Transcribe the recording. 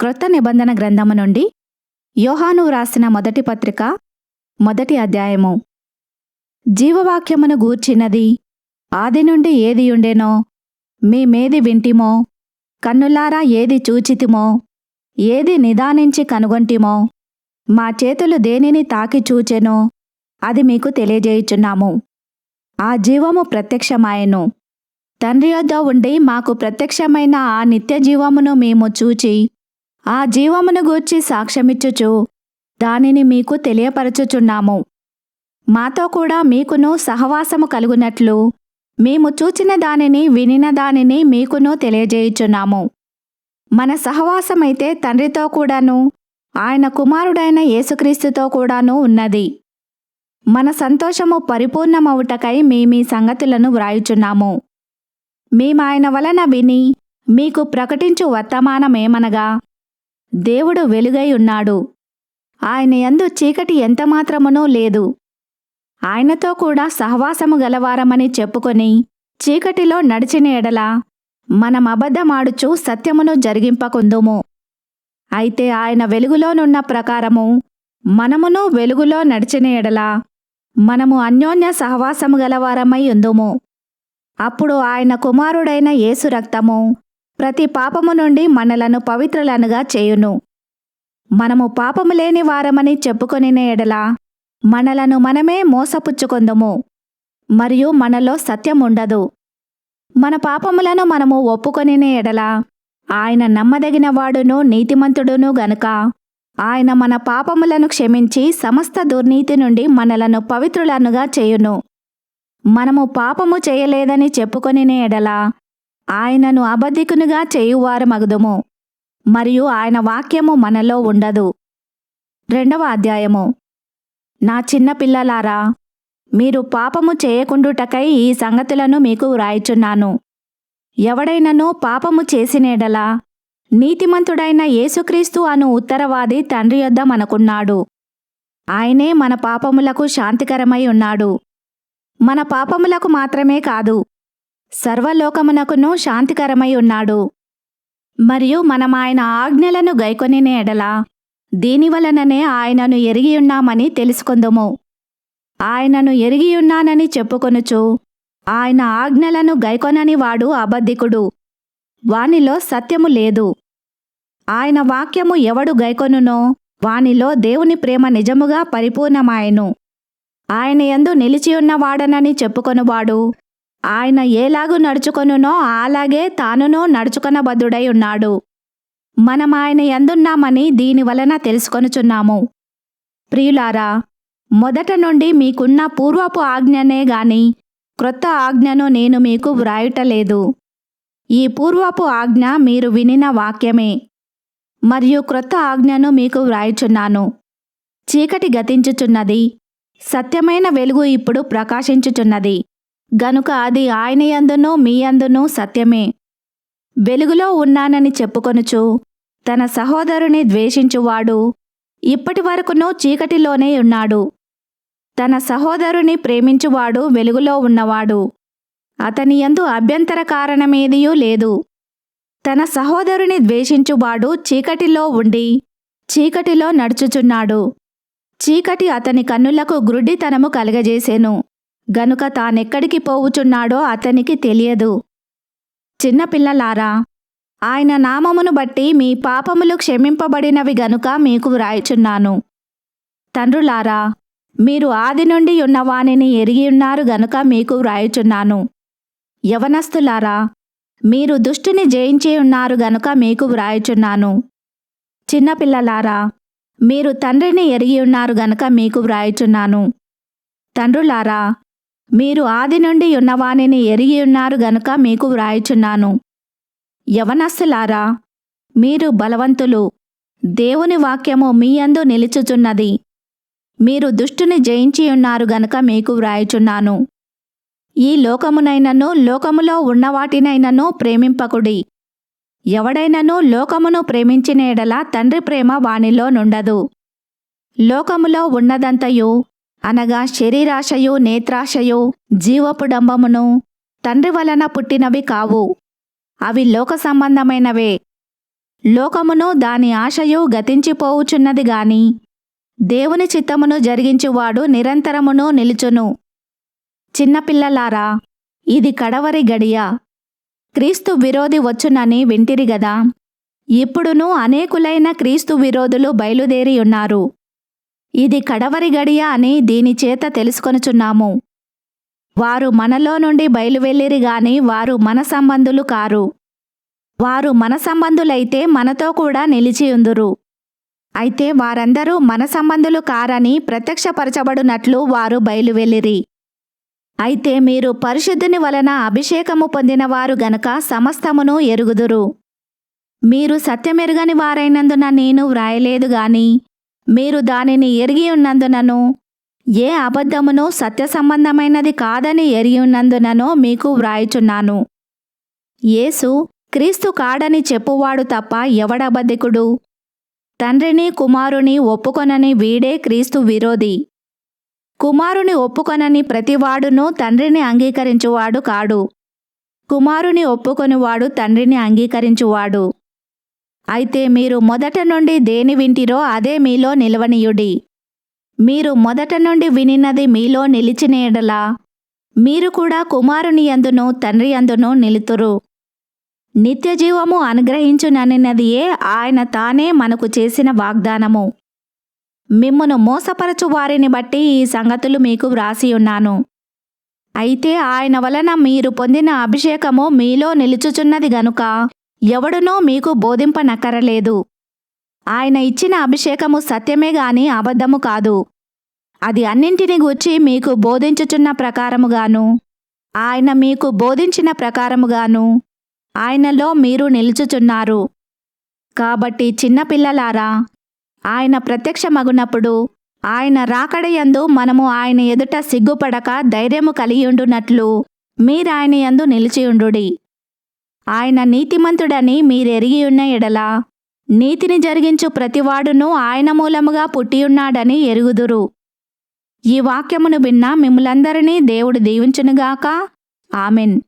క్రొత్త నిబంధన గ్రంథము నుండి యోహాను వ్రాసిన మొదటి పత్రిక మొదటి అధ్యాయము. జీవవాక్యమును గూర్చినది ఆది నుండి ఏది ఉండెనో మేమేది వింటిమో, కన్నులారా ఏది చూచితిమో, ఏది నిదానించి కనుగొంటిమో, మా చేతులు దేనిని తాకి చూచెనో అది మీకు తెలియజేయుచున్నాము. ఆ జీవము ప్రత్యక్షమాయెను. తండ్రి యొద్ద ఉండి మాకు ప్రత్యక్షమైన ఆ నిత్య జీవమును మేము చూచి ఆ జీవమును గూర్చి సాక్ష్యమిచ్చుచు దానిని మీకు తెలియపరచుచున్నాము. మాతో కూడా మీకును సహవాసము కలుగునట్లు మేము చూచిన దానిని వినిన దానిని మీకును తెలియజేయుచున్నాము. మన సహవాసమైతే తండ్రితో కూడాను ఆయన కుమారుడైన యేసుక్రీస్తుతో కూడాను ఉన్నది. మన సంతోషము పరిపూర్ణమవుటకై మేమీ సంగతులను వ్రాయుచున్నాము. మేమాయన వలన విని మీకు ప్రకటించు వర్తమానమేమనగా, దేవుడు వెలుగై ఉన్నాడు. ఆయన యందు చీకటి ఎంతమాత్రమునూ లేదు. ఆయనతో కూడా సహవాసము గలవారమని చెప్పుకొని చీకటిలో నడిచిన ఎడల మనమబద్ధమాడుచు సత్యమును జరిగింపకుందుము. అయితే ఆయన వెలుగులోనున్న ప్రకారము మనమును వెలుగులో నడిచిన ఎడల మనము అన్యోన్య సహవాసము గలవారమై ఉందుము. అప్పుడు ఆయన కుమారుడైన యేసు రక్తము ప్రతి పాపము నుండి మనలను పవిత్రులనుగా చేయును. మనము పాపము లేని వారమని చెప్పుకొనిన ఎడల మనలను మనమే మోసపుచ్చుకొందుము, మరియు మనలో సత్యముండదు. మన పాపములను మనము ఒప్పుకొనిన ఎడల ఆయన నమ్మదగిన వాడును నీతిమంతుడును గనుక ఆయన మన పాపములను క్షమించి సమస్త దుర్నీతి నుండి మనలను పవిత్రులనుగా చేయును. మనము పాపము చేయలేదని చెప్పుకొనిన ఎడల ఆయనను అబద్ధికునిగా చేయువారమగుదుము, మరియు ఆయన వాక్యము మనలో ఉండదు. 2వ అధ్యాయము. నా చిన్న పిల్లలారా, మీరు పాపము చేయకుండుటకై ఈ సంగతులను మీకు వ్రాయుచున్నాను. ఎవడైనను పాపము చేసిన ఎడల నీతిమంతుడైన యేసుక్రీస్తు అను ఉత్తరవాది తండ్రి యొద్ద మనకున్నాడు. ఆయనే మన పాపములకు శాంతికరమై ఉన్నాడు. మన పాపములకు మాత్రమే కాదు, సర్వలోకమునకును శాంతికరమై ఉన్నాడు. మరియు మనం ఆయన ఆజ్ఞలను గైకొనిన ఎడల దీనివలననే ఆయనను ఎరిగియున్నామని తెలుసుకొందుము. ఆయనను ఎరిగియున్నానని చెప్పుకొనుచు ఆయన ఆజ్ఞలను గైకొనని వాడు అబద్ధికుడు, వానిలో సత్యము లేదు. ఆయన వాక్యము ఎవడు గైకొనునో వానిలో దేవుని ప్రేమ నిజముగా పరిపూర్ణమాయెను. ఆయన యందు నిలిచియున్నవాడనని చెప్పుకొనువాడు ఆయన ఏలాగు నడుచుకొనునో అలాగే తానునూ నడుచుకొనబద్ధుడై ఉన్నాడు. మనం ఆయన యందున్నామని దీని వలన తెలుసుకొనుచున్నాము. ప్రియులారా, మొదట నుండి మీకున్న పూర్వపు ఆజ్ఞనే గాని క్రొత్త ఆజ్ఞను నేను మీకు వ్రాయుటలేదు. ఈ పూర్వపు ఆజ్ఞ మీరు వినిన వాక్యమే, మరియు క్రొత్త ఆజ్ఞను మీకు వ్రాయుచున్నాను. చీకటి గతించుచున్నది, సత్యమైన వెలుగు ఇప్పుడు ప్రకాశించుచున్నది గనుక అది ఆయన యందును మీ యందును సత్యమే. వెలుగులో ఉన్నానని చెప్పుకొనుచు తన సహోదరుని ద్వేషించువాడు ఇప్పటి వరకును చీకటిలోనే ఉన్నాడు. తన సహోదరుని ప్రేమించువాడు వెలుగులో ఉన్నవాడు, అతని యందు అభ్యంతర కారణమేదియూ లేదు. తన సహోదరుని ద్వేషించువాడు చీకటిలో ఉండి చీకటిలో నడుచుచున్నాడు. చీకటి అతని కన్నులకు గ్రుడ్డితనము కలగజేసెను గనుక తానెక్కడికి పోవుచున్నాడో అతనికి తెలియదు. చిన్నపిల్లలారా, ఆయన నామమును బట్టి మీ పాపములు క్షమింపబడినవి గనుక మీకు వ్రాయుచున్నాను. తండ్రులారా, మీరు ఆది నుండి ఉన్నవానిని ఎరిగియున్నారు గనుక మీకు వ్రాయుచున్నాను. యవనస్తులారా, మీరు దుష్టుని జయించి ఉన్నారు గనుక మీకు వ్రాయుచున్నాను. చిన్నపిల్లలారా, మీరు తండ్రిని ఎరిగియున్నారు గనుక మీకు వ్రాయుచున్నాను. తండ్రులారా, మీరు ఆది నుండి ఉన్నవానిని ఎరిగియున్నారు గనుక మీకు వ్రాయుచున్నాను. యవనస్తులారా, మీరు బలవంతులు, దేవుని వాక్యము మీ యందు నిలుచుచున్నది. మీరు దుష్టుని జయించి ఉన్నారు గనుక మీకు వ్రాయుచున్నాను. ఈ లోకమునైనను లోకములో ఉన్నవాటినైనను ప్రేమింపకుడి. ఎవడైనను లోకమును ప్రేమించిన ఎడల తండ్రి ప్రేమ వానిలో నుండదు. లోకములో ఉన్నదంతయు అనగా శరీరాశయు, నేత్రాశయు, జీవపు డంబమును తండ్రి వలన పుట్టినవి కావు, అవి లోక సంబంధమైనవే. లోకమును దాని ఆశయు గతించిపోవుచున్నది గాని దేవుని చిత్తమును జరిగించువాడు నిరంతరమును నిలుచును. చిన్నపిల్లలారా, ఇది కడవరి గడియ. క్రీస్తు విరోధి వచ్చునని వింటిరి గదా. ఇప్పుడును అనేకులైన క్రీస్తు విరోధులు బయలుదేరి ఉన్నారు. ఇది కడవరి గడియ అని దీని చేత తెలుసుకొనుచున్నాము. వారు మనలో నుండి బయలువెళ్ళిరి గాని వారు మన సంబంధులు కారు. వారు మన సంబంధులైతే మనతో కూడా నిలిచియుందురు. అయితే వారందరూ మన సంబంధులు కారని ప్రత్యక్షపరచబడునట్లు వారు బయలువెళ్ళిరి. అయితే మీరు పరిశుద్ధుని వలన అభిషేకము పొందినవారు గనక సమస్తమును ఎరుగుదురు. మీరు సత్యమెరుగని వారైనందున నేను వ్రాయలేదు గాని మీరు దానిని ఎరిగి ఉన్నందునను ఏ అబద్ధమును సత్య సంబంధమైనది కాదని ఎరిగి ఉన్నందునను మీకు వ్రాయుచున్నాను. యేసు క్రీస్తు కాడని చెప్పువాడు తప్ప ఎవడబద్ధికుడు? తండ్రిని కుమారుని ఒప్పుకొనని వీడే క్రీస్తు విరోధి. కుమారుని ఒప్పుకొనని ప్రతివాడును తండ్రిని అంగీకరించువాడు కాడు. కుమారుని ఒప్పుకొనివాడు తండ్రిని అంగీకరించువాడు. అయితే మీరు మొదట నుండి దేని వింటిరో అదే మీలో నిలవనీయుడి. మీరు మొదట నుండి వినినది మీలో నిలిచిన యెడల మీరు కూడా కుమారుని యందును తండ్రి యందును నిలుతురు. నిత్యజీవము అనుగ్రహించుననినదియే ఆయన తానే మనకు చేసిన వాగ్దానము. మిమ్మును మోసపరచు వారిని బట్టి ఈ సంగతులు మీకు వ్రాసియున్నాను. అయితే ఆయన వలన మీరు పొందిన అభిషేకము మీలో నిలుచుచున్నది గనుక ఎవడునూ మీకు బోధింపనక్కరలేదు. ఆయన ఇచ్చిన అభిషేకము సత్యమే గాని అబద్ధము కాదు. అది అన్నింటిని గూర్చి మీకు బోధించుచున్న ప్రకారముగాను ఆయన మీకు బోధించిన ప్రకారముగాను ఆయనలో మీరు నిలుచుచున్నారు. కాబట్టి చిన్నపిల్లలారా, ఆయన ప్రత్యక్షమగునప్పుడు ఆయన రాకడయందు మనము ఆయన ఎదుట సిగ్గుపడక ధైర్యము కలిగియుండునట్లు మీరాయన యందు నిలిచియుండుడి. ఆయన నీతిమంతుడని మీరెరిగియున్న ఎడల నీతిని జరిగించు ప్రతివాడును ఆయన మూలముగా పుట్టియున్నాడని ఎరుగుదురు. ఈ వాక్యమును విన్న మిమ్ములందరినీ దేవుడు దీవించునుగాక. ఆమెన్.